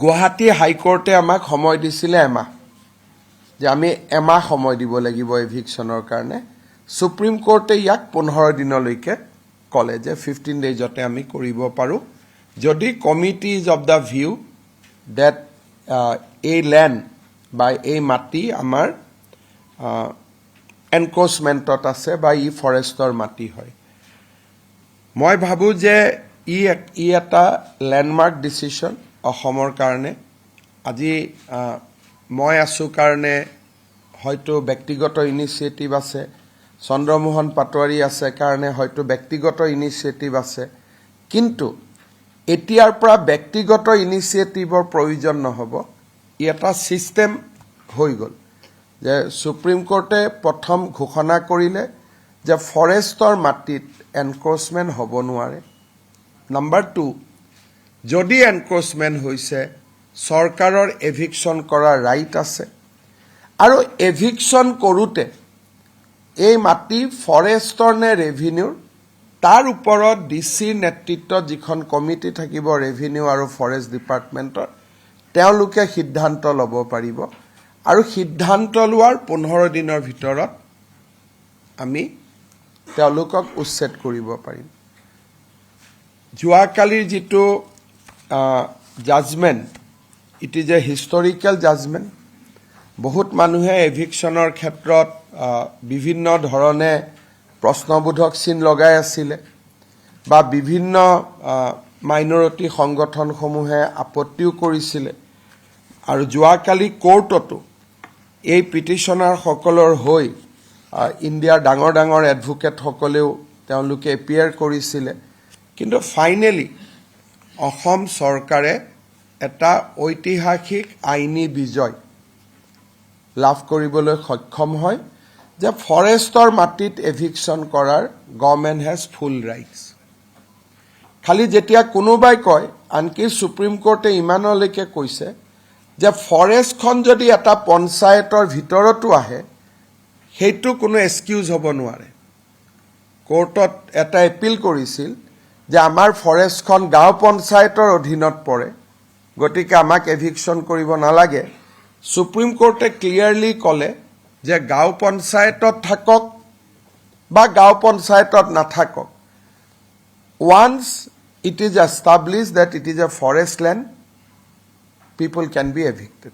গুৱাহাটী হাইকোৰ্টে আমাক সময় দিছিলে এমাহ যে আমি এমাহ সময় দিব লাগিব এভিকশ্যনৰ কাৰণে সুপ্ৰিম কোৰ্টে ইয়াক 15 দিনলৈকে কলে যে 15 ডেজতে আমি কৰিব পাৰো যদি committees of the view that a land by a মাটি আমাৰ এনক্ৰোচমেন্টত আছে বা ই ফৰেষ্টৰ মাটি হয় মই ভাবো যে ই এটা ল্যান্ডমাৰ্ক ডিসিশন অসমৰ কাৰণে আজি মই আছো কাৰণে হয়তো ব্যক্তিগত ইনিচিয়েটিভ আছে চন্দ্ৰমোহন পাটোৱাৰী আছে কাৰণে হয়তো ব্যক্তিগত ইনিচিয়েটিভ আছে কিন্তু এতিয়াৰ পৰা ব্যক্তিগত ইনিচিয়েটিভৰ প্ৰয়োজন নহব ই এটা সিস্টেম হৈ গল যে সুপ্ৰিম কোৰ্টে প্ৰথম ঘোষণা কৰিলে যে ফৰেষ্টৰ মাটিত এনক্ৰোচমেন্ট হ'ব নোৱাৰে নাম্বাৰ 2 যদি এনক্ৰোচমেন্ট হৈছে সৰকাৰৰ এভিকশন কৰাৰ ৰাইট আছে আৰু এভিকশন কৰোতে এই মাটি ফৰেষ্টৰ নে ৰেভিনিউৰ তাৰ ওপৰত ডিসি নেতৃত্বত যিখন কমিটি থাকিব ৰেভিনিউ আৰু ফৰেষ্ট ডিপাৰ্টমেন্টৰ তেওঁলোকে সিদ্ধান্ত ল'ব পাৰিব আৰু সিদ্ধান্ত লোৱাৰ 15 দিনৰ ভিতৰত আমি তেওঁলোকক উচ্ছেদ কৰিব পাৰিম যোৱাকালিৰ যিটো judgement it is a historical judgement বহুত মানুহে এভিকশনৰ ক্ষেত্ৰত বিভিন্ন ধৰণে প্ৰশ্নবোধক চিন লগাই আছিল বা বিভিন্ন মাইনৰিটি সংগঠনসমূহে আপত্তিও কৰিছিল আৰু যোৱাকালি কোৰ্টতো এই পিটিশনাৰ সকলৰ হৈ ইণ্ডিয়াৰ ডাঙৰ ডাঙৰ এডভোকেট সকলেও তেওঁলোকে এপিয়াৰ কৰিছিল কিন্তু ফাইনালি অসম চৰকাৰে এটা ঐতিহাসিক আইনী বিজয় লাভ কৰিবলৈ সক্ষম হয় যে ফৰেষ্টৰ মাটিত এভিকশন কৰাৰ গভৰ্নমেন্ট হেজ ফুল ৰাইটস খালি যেতিয়া কোনোবাই কয় আনকি সুপ্ৰিম কোৰ্টে ইমানলৈকে কৈছে যে ফৰেষ্টখন যদি এটা পঞ্চায়তৰ ভিতৰতো আহে সেইটো কোনো এক্সকিউজ হ'ব নোৱাৰে কোৰ্টত এটা এপিল কৰিছিল যে আমাৰ ফৰেষ্টখন গাঁও পঞ্চায়তৰ অধীনত পৰে গতিকে আমাক এভিকশন কৰিব নালাগে সুপ্ৰিম কোৰ্টে ক্লিয়াৰলি কলে যে গাঁও পঞ্চায়তত থাকক বা গাঁও পঞ্চায়তত নাথাকক once it is established that it is a forest land people can be evicted